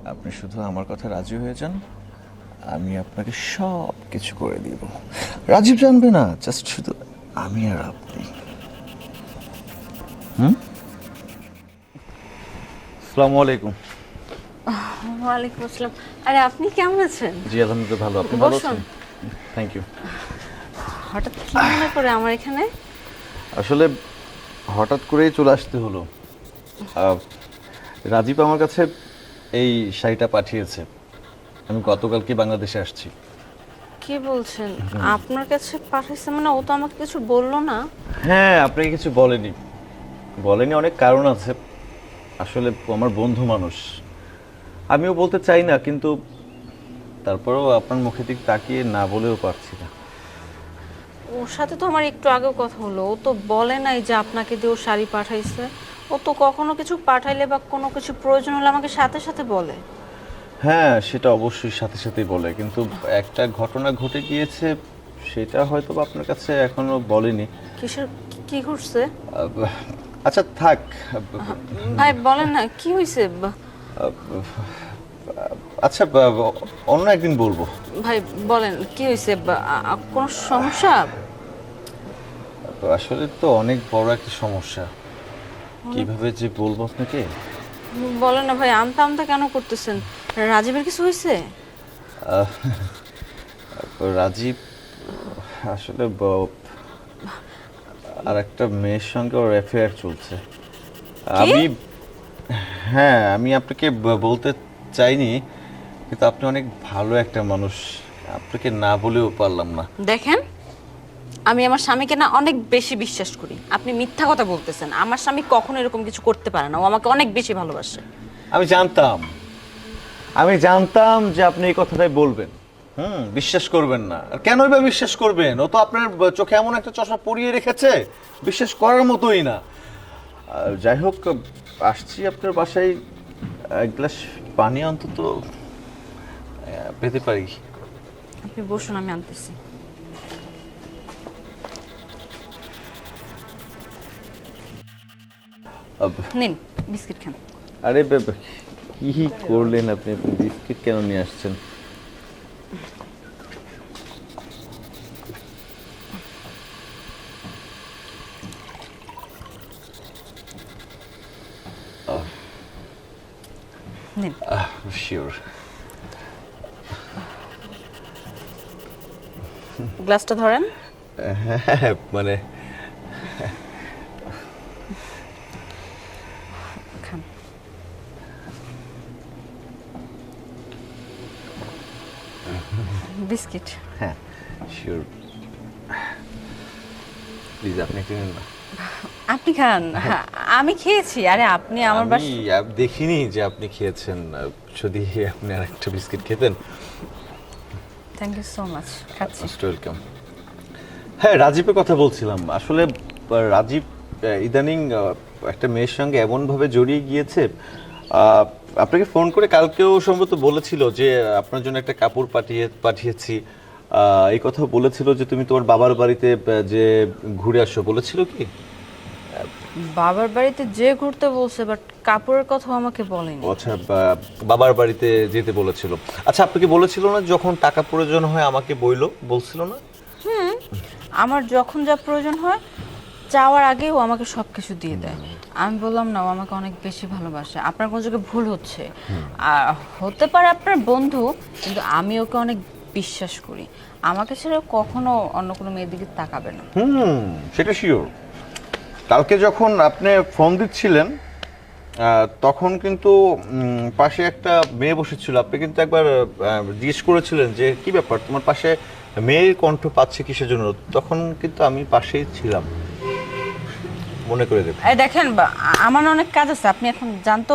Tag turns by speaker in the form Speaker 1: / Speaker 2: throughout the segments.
Speaker 1: আপনি শুধু আমার কথা রাজি হয়ে যান, আমি আপনাকে সব কিছু করে দিব। রাজীব জানবে না, জাস্ট শুধু আমি আর আপনি। আসসালামু আলাইকুম।
Speaker 2: ওয়ালাইকুম আসসালাম। আরে আপনি কেমন আছেন?
Speaker 1: জি আলহামদুলিল্লাহ ভালো, আপনি ভালো
Speaker 2: বসুন।
Speaker 1: আছেন? Thank you.
Speaker 2: হঠাৎ কি মনে করে আমার এখানে?
Speaker 1: আসলে হঠাৎ করেই চলে আসতে হলো। রাজীব আমার কাছে এই শাড়িটা পাঠিয়েছে। আমি গতকালকে বাংলাদেশে আসছি।
Speaker 2: কি বলছেন? আপনার কাছে পাঠাইছে মানে ও তো আমাকে কিছু বললো না।
Speaker 1: হ্যাঁ, আপনাকে কিছু বলেনি। বলেনি, অনেক কারণ আছে। আসলে ও আমার বন্ধু মানুষ। আমিও বলতে চাই না, কিন্তু তারপরেও আপনার মুখের দিক তাকিয়ে না বলেও পারছি না।
Speaker 2: ওর সাথে তো আমার একটু আগেও কথা হলো। ও তো বলে নাই যে আপনাকে দিয়ে ও শাড়ি পাঠাইছে। ও তো কখনো কিছু পাঠাইলে বা কোনো কিছু প্রয়োজন হলে আমাকে সাথে সাথে বলে।
Speaker 1: হ্যাঁ, সেটা অবশ্যই সাথে সাথেই বলে, কিন্তু একটা ঘটনা ঘটে গিয়েছে, সেটা হয়তো বা আপনার কাছে এখনো বলেনি।
Speaker 2: কিসের কি ঘটছে?
Speaker 1: আচ্ছা থাক।
Speaker 2: ভাই বলেন না কি হয়েছে?
Speaker 1: আচ্ছা, অন্য একদিন বলবো।
Speaker 2: ভাই বলেন কি হয়েছে? কোনো সমস্যা?
Speaker 1: আসলে তো অনেক বড় একটা সমস্যা, কিভাবে যে বলবো আপনাকে।
Speaker 2: বলেন না ভাই, আমতা আমতা কেন করতেছেন? রাজীবের কিছু হয়েছে?
Speaker 1: রাজীব আসলে আর একটা মেয়ের সঙ্গে ওর অ্যাফেয়ার চলছে। আমি, হ্যাঁ, আমি আপনাকে বলতে চাইনি, কিন্তু আপনি অনেক ভালো একটা মানুষ, আপনাকে না বলেও পারলাম না।
Speaker 2: দেখেন, আমি আমার স্বামীকে না অনেক বেশি বিশ্বাস করি। আপনি মিথ্যা কথা বলতেছেন। আমার স্বামী কখনো এরকম কিছু করতে পারে না। ও আমাকে অনেক বেশি ভালোবাসে।
Speaker 1: আমি জানতাম যে আপনি এই কথাটাই বলবেন। বিশ্বাস করবেন না, আর কেনই বা বিশ্বাস করবেন? ও তো আপনার চোখে এমন একটা চশমা পরিয়ে রেখেছে, বিশ্বাস করার মতোই না। যাই হোক, আসছি আপনার বাসায়, এক গ্লাস পানি অন্তত পেতে পারি?
Speaker 2: আপনি বসুন, আমি আনতেছি। নিন, বিস্কিট খান।
Speaker 1: আরে কি করলেন আপনি? আপনি বিস্কিট কেন নিয়ে আসছেন?
Speaker 2: নিন।
Speaker 1: শিওর।
Speaker 2: গ্লাসটা ধরেন।
Speaker 1: হ্যাঁ, মানে
Speaker 2: খান। বিস্কিট।
Speaker 1: হ্যাঁ, শিওর। প্লিজ আপনি একটু নিন না।
Speaker 2: আপনি খান। হ্যাঁ, আমি খেয়েছি। আরে আপনি আমার
Speaker 1: আমি দেখিনি যে আপনি খেয়েছেন। যদি আপনি আর একটা বিস্কিট খেতেন।
Speaker 2: Thank you so much. খাচ্ছি।
Speaker 1: Most welcome. হ্যাঁ, রাজীবের কথা বলছিলাম। আসলে রাজীব ইদানিং একটা মেয়ের সঙ্গে এমনভাবে জড়িয়ে গিয়েছে। আপনাকে ফোন করে কালকেও সম্ভবত বলেছিল যে আপনার জন্য একটা কাপড় পাঠিয়েছি। এই কথা বলেছিল যে তুমি তোমার বাবার বাড়িতে যে ঘুরে আসো, বলেছিল কি?
Speaker 2: বাবার বাড়িতে যে ঘুরতে বলছে, বাট কাপড়ের কথা আমাকে বলেনি।
Speaker 1: আচ্ছা, বাবার বাড়িতে যেতে বলেছিল। আচ্ছা, আপনাকে বলেছিল না যখন টাকা প্রয়োজন হয় আমাকে বলছিল না?
Speaker 2: আমার যখন যা প্রয়োজন হয়, চাওয়ার আগেই ও আমাকে সব কিছু দিয়ে দেয়। আমি বললাম না, ও আমাকে অনেক বেশি ভালোবাসে। আপনার কোনো জায়গায় ভুল হচ্ছে। আর হতে পারে আপনার বন্ধু, কিন্তু আমি ওকে অনেক বিশ্বাস করি। আমাকে ছেড়ে ও কখনো অন্য কোনো মেয়ের দিকে তাকাবে না।
Speaker 1: সেটা শিওর। কালকে যখন আপনি ফোন দিচ্ছিলেন, তখন কিন্তু পাশে একটা মেয়ে বসেছিল। আপনি কিন্তু একবার জিজ্ঞেস করেছিলেন যে কি ব্যাপার, তোমার পাশে মেয়ের কণ্ঠ পাচ্ছে কিসের জন্য? তখন কিন্তু আমি পাশেই ছিলাম, মনে করে দেখুন।
Speaker 2: এই দেখেন, আমার অনেক কাজ আছে। আপনি এখন যান তো।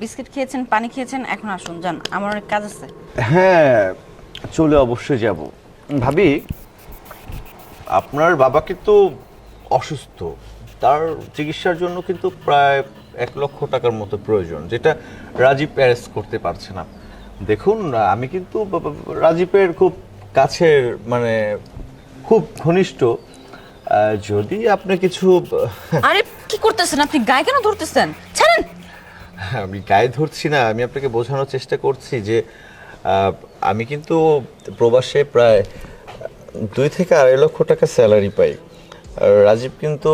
Speaker 2: বিস্কিট খেয়েছেন, পানি খেয়েছেন, এখন আসুন, যান। আমার অনেক কাজ আছে।
Speaker 1: হ্যাঁ, চলে অবশ্যই যাব। ভাবি, আপনার বাবা কিন্তু অসুস্থ, তার চিকিৎসার জন্য কিন্তু প্রায় 1,00,000 টাকার মতো প্রয়োজন, যেটা রাজীব অ্যারেঞ্জ করতে পারছে না। দেখুন, আমি কিন্তু রাজীবের খুব কাছের, মানে খুব ঘনিষ্ঠ। যদি আপনি কিছু
Speaker 2: আরে কি করতেছেন আপনি? গায়ে কেন ধরতেছেন? ছাড়েন।
Speaker 1: আমি গায়ে ধরছি না, আমি আপনাকে বোঝানোর চেষ্টা করছি যে আমি কিন্তু প্রবাসে প্রায় 2 থেকে 2.5 লক্ষ টাকা স্যালারি পাই, আর রাজীব কিন্তু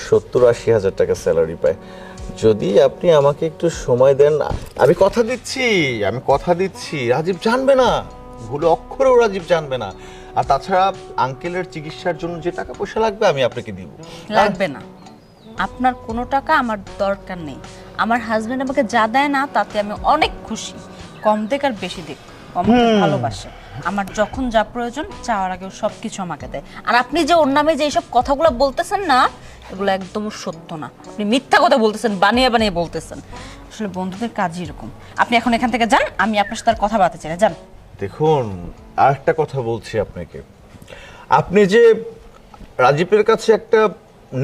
Speaker 1: 70-80 হাজার টাকা স্যালারি পায়। যদি আপনি আমাকে একটু সময় দেন, আমি কথা দিচ্ছি রাজীব জানবে না, ভুলে অক্ষরেও রাজীব জানবে না। আর তাছাড়া আঙ্কেলের চিকিৎসার জন্য যে টাকা পয়সা লাগবে আমি আপনাকে দিব।
Speaker 2: লাগবে না, আপনার কোনো টাকা আমার দরকার নেই। আমার হাজবেন্ড আমাকে যা দেয় না তাতে আমি অনেক খুশি। কম দেখ আর বেশি দেখ, আমাকে ভালোবাসে। আমার যখন যা প্রয়োজন চাওয়ার আগেও সব কিছু আমাকে দেয়। আর আপনি যে ওর নামে যে এইসব কথাগুলো বলতেছেন না, এগুলো একদম সত্য না। আপনি মিথ্যা কথা বলতেছেন, বানিয়ে বানিয়ে বলতেছেন। আসলে বন্ধুদের কাজই এরকম। আপনি এখন এখান থেকে যান, আমি আপনার সাথে আর কথা বলতে চাই না, যান।
Speaker 1: দেখুন, আর একটা কথা বলছি আপনাকে, আপনি যে রাজীবের কাছে একটা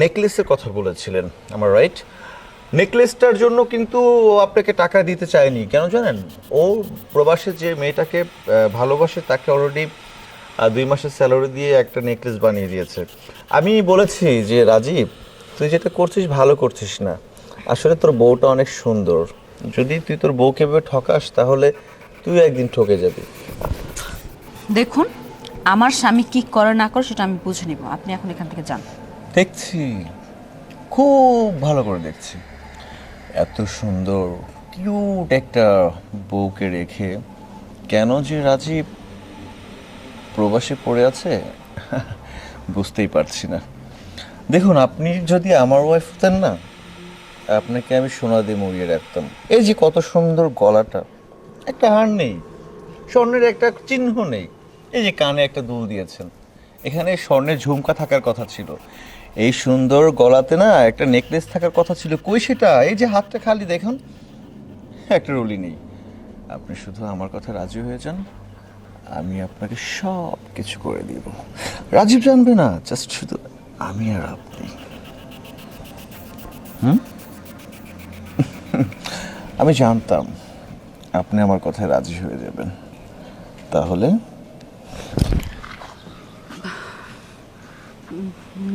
Speaker 1: নেকলেসের কথা বলেছিলেন, আমার রাইট? নেকলেসটার জন্য কিন্তু ও আপনাকে টাকা দিতে চায়নি, কেন জানেন? ও প্রবাসে যে মেয়েটাকে ভালোবাসে তাকে অলরেডি 2 মাসের স্যালারি দিয়ে একটা নেকলেস বানিয়ে দিয়েছে। আমি বলেছি যে রাজীব, তুই যেটা করছিস ভালো করছিস না, আসলে তোর বউটা অনেক সুন্দর, যদি তুই তোর বউকে এভাবে ঠকাস তাহলে তুই একদিন ঠকে যাবি।
Speaker 2: দেখুন, আমার স্বামী কি করে না করে সেটা আমি বুঝে নিব। আপনি এখন এখান থেকে যান।
Speaker 1: দেখছি, খুব ভালো করে দেখছি, এত সুন্দর কিউট একটা বউকে রেখে কেন যে রাজীব প্রবাসে পড়ে আছে বুঝতেই পারছি না। দেখুন, আপনি যদি আমার ওয়াইফ হতেন না, আপনাকে আমি সোনা দিয়ে মুড়িয়ে রাখতাম। এই যে কত সুন্দর গলাটা, একটা হার নেই, স্বর্ণের একটা চিহ্ন নেই, এই যে কানে একটা দুল দিয়েছেন, এখানে স্বর্ণের ঝুমকা থাকার কথা ছিল, এই সুন্দর গলাতে না একটা নেকলেস থাকার কথা ছিল, কই সেটা? এই যে হাতটা খালি দেখুন, একটা রুলি নেই। আপনি শুধু আমার কথা রাজি হয়ে যান, আমি আপনাকে সব কিছু করে দিব। রাজীব জানবে না, জাস্ট শুধু আমি আর আপনি। আমি জানতাম আপনি আমার কথায় রাজি হয়ে যাবেন, তাহলে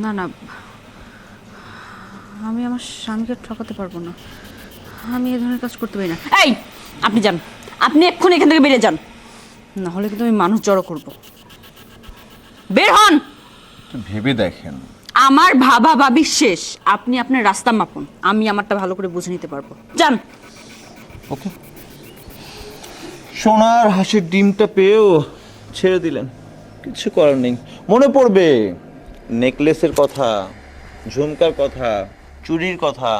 Speaker 2: না না, আমি আমার স্বামীকে ঠকাতে পারবো না। আমি এই ধরনের কাজ করতে পারি না। এই, আপনি যান, আপনি এক্ষুনি এখান থেকে বেরিয়ে যান, না হলে কিন্তু আমি মানুষ জড়ো করব। বের হন।
Speaker 1: একটু ভেবে দেখেন।
Speaker 2: আমার ভাবা ভাবি শেষ, আপনি আপনার রাস্তা মাপুন, আমি আমারটা ভালো করে বুঝে নিতে পারবো। যান।
Speaker 1: ওকে, সোনার হাঁসের ডিমটা পেয়েও ছেড়ে দিলেন, কিছু করার নেই। মনে পড়বে নেকলেসের কথা, ঝুমকার কথা, চুরির কথা।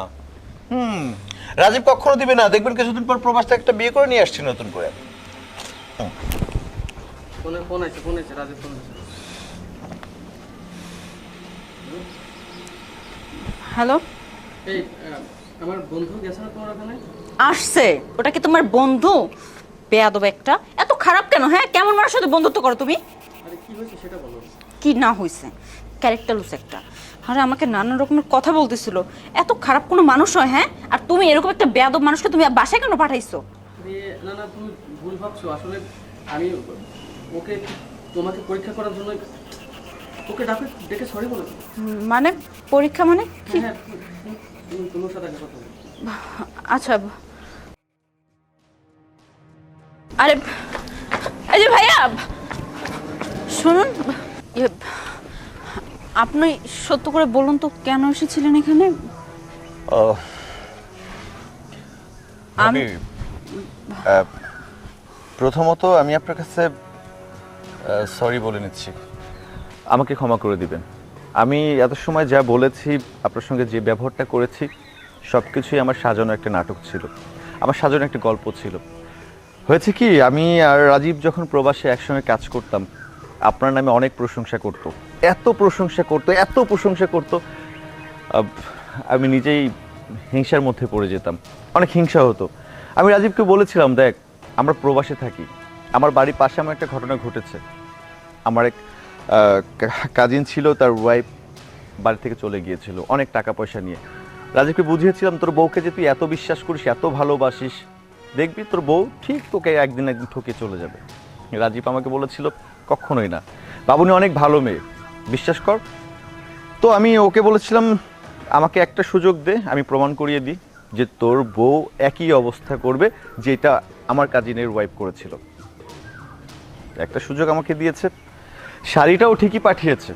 Speaker 1: রাজীব কখনো দিবে না, দেখবেন কিছুদিন পর প্রবাস থেকে একটা বিয়ে করে নিয়ে আসছে নতুন করে।
Speaker 3: ফোন আছে রাজীব ফোন আছে।
Speaker 2: হ্যালো,
Speaker 3: এই আমার বন্ধু গেছে না তোমার ওখানে?
Speaker 2: আসছে। ওটা কি তোমার বন্ধু? বেয়াদব একটা। এত খারাপ কেন? হ্যাঁ, কেমন মানুষের সাথে বন্ধুত্ব করো তুমি?
Speaker 3: আরে কি হয়েছে সেটা বলো।
Speaker 2: কি না হয়েছে? ক্যারেক্টারলেস একটা। আরে আমাকে নানান রকমের কথা বলতেছিল। এত খারাপ কোনো মানুষ হয়? হ্যাঁ, আর তুমি এরকম একটা বেয়াদব মানুষকে তুমি বাসায় কেন পাঠাইছো?
Speaker 3: না না, তুমি ভুল ভাবছো। আসলে আমি ওকে তোমাকে পরীক্ষা করার জন্য ওকে ডেকে সরি বলো।
Speaker 2: মানে পরীক্ষা মানে কি?
Speaker 3: হ্যাঁ, তোমার সাথে একটা কথা বলি।
Speaker 2: আচ্ছা। আরে এই যে ভাইয়া শুনুন, আপনি সত্য করে বলুন তো কেন এসেছিলেন এখানে?
Speaker 1: আমি প্রথমত আমি আপনার কাছে সরি বলে নিচ্ছি, আমাকে ক্ষমা করে দিবেন। আমি এত সময় যা বলেছি, আপনার সঙ্গে যে ব্যবহারটা করেছি, সব কিছুই আমার সাজানো একটা নাটক ছিল, আমার সাজানো একটা গল্প ছিল। হয়েছে কি, আমি আর রাজীব যখন প্রবাসে একসঙ্গে কাজ করতাম, আপনার নামে অনেক প্রশংসা করতো, এত প্রশংসা করতো, আমি নিজেই হিংসার মধ্যে পড়ে যেতাম, অনেক হিংসা হতো। আমি রাজীবকে বলেছিলাম, দেখ আমরা প্রবাসে থাকি, আমার বাড়ির পাশে আমার একটা ঘটনা ঘটেছে। আমার এক কাজিন ছিল, তার ওয়াইফ বাড়ি থেকে চলে গিয়েছিল অনেক টাকা পয়সা নিয়ে। রাজীবকে বুঝিয়েছিলাম, তোর বউকে যে তুই এত বিশ্বাস করিস, এত ভালোবাসিস, দেখবি তোর বউ ঠিক তোকে একদিন ঠকে চলে যাবে। রাজীব আমাকে বলেছিল, কখনোই না, বাবুনি অনেক ভালো মেয়ে, বিশ্বাস কর। তো আমি ওকে বলেছিলাম, আমাকে একটা সুযোগ দে, আমি প্রমাণ করিয়ে দিই। যে তোর বউ একই অবস্থা করবে যেটা আমার কাজিনের ওয়াইফ করেছিল। একটা সুযোগ আমাকে দিয়েছে, শাড়িটাও ঠিকই পাঠিয়েছে।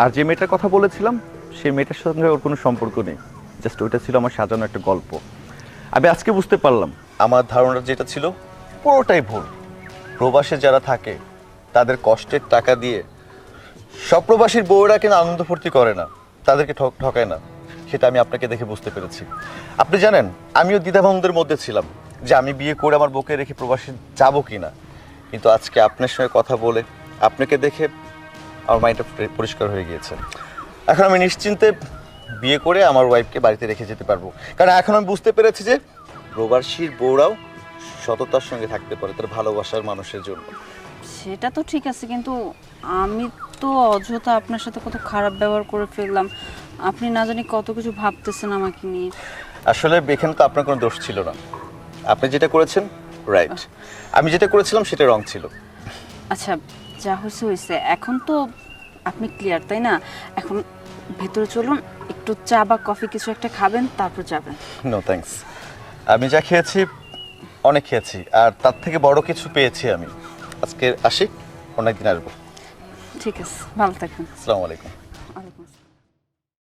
Speaker 1: আর যে মেয়েটার কথা বলেছিলাম সেই মেয়েটার সঙ্গে ওর কোনো সম্পর্ক নেই, জাস্ট ওইটা ছিল আমার সাজানো একটা গল্প। আমি আজকে বুঝতে পারলাম আমার ধারণা যেটা ছিল পুরোটাই ভুল। প্রবাসে যারা থাকে তাদের কষ্টের টাকা দিয়ে সব প্রবাসীর বউরা কিনা আনন্দ ফুর্তি করে না, তাদেরকে ঠকায় না। সেটা আমি আপনাকে দেখে বুঝতে পেরেছি। আপনি জানেন আমিও দ্বিধাদ্বন্দ্বের মধ্যে ছিলাম যে আমি বিয়ে করে আমার বউকে রেখে প্রবাসে যাব কি না, কিন্তু আজকে আপনার সঙ্গে কথা বলে আপনাকে দেখে আমার মাইন্ডটা পরিষ্কার হয়ে গিয়েছে। এখন আমি নিশ্চিন্তে বিয়ে করে আমার ওয়াইফকে বাড়িতে রেখে যেতে পারবো, কারণ এখন আমি বুঝতে পেরেছি যে প্রবাসীর বউরাও সততার সঙ্গে থাকতে পারে তার ভালোবাসার মানুষের জন্য।
Speaker 2: সেটা তো ঠিক আছে, কিন্তু আমি তো অযথা আপনার সাথে কত খারাপ ব্যবহার করে ফেললাম। আপনি না জানি কত কিছু ভাবতেছেন আমাকে নিয়ে।
Speaker 1: আসলে এখানে তো আপনার কোনো দোষ ছিল না, আপনি যেটা করেছেন রাইট, আমি যেটা করেছিলাম সেটা রং ছিল।
Speaker 2: আচ্ছা, যা হয়েছে হয়েছে, এখন তো আপনি ক্লিয়ার, তাই না? এখন ভেতরে চলুন, একটু চা বা কফি কিছু একটা খাবেন, তারপর যাবেন।
Speaker 1: নো থ্যাঙ্কস, আমি যা খেয়েছি অনেক খেয়েছি, আর তার থেকে বড় কিছু পেয়েছি আমি। আজকে আসি, অনেকদিন আসবো।
Speaker 2: ঠিক আছে, ভালো থাকবেন।
Speaker 1: আসসালামু আলাইকুম।
Speaker 2: ওয়ালাইকুম আসসালাম।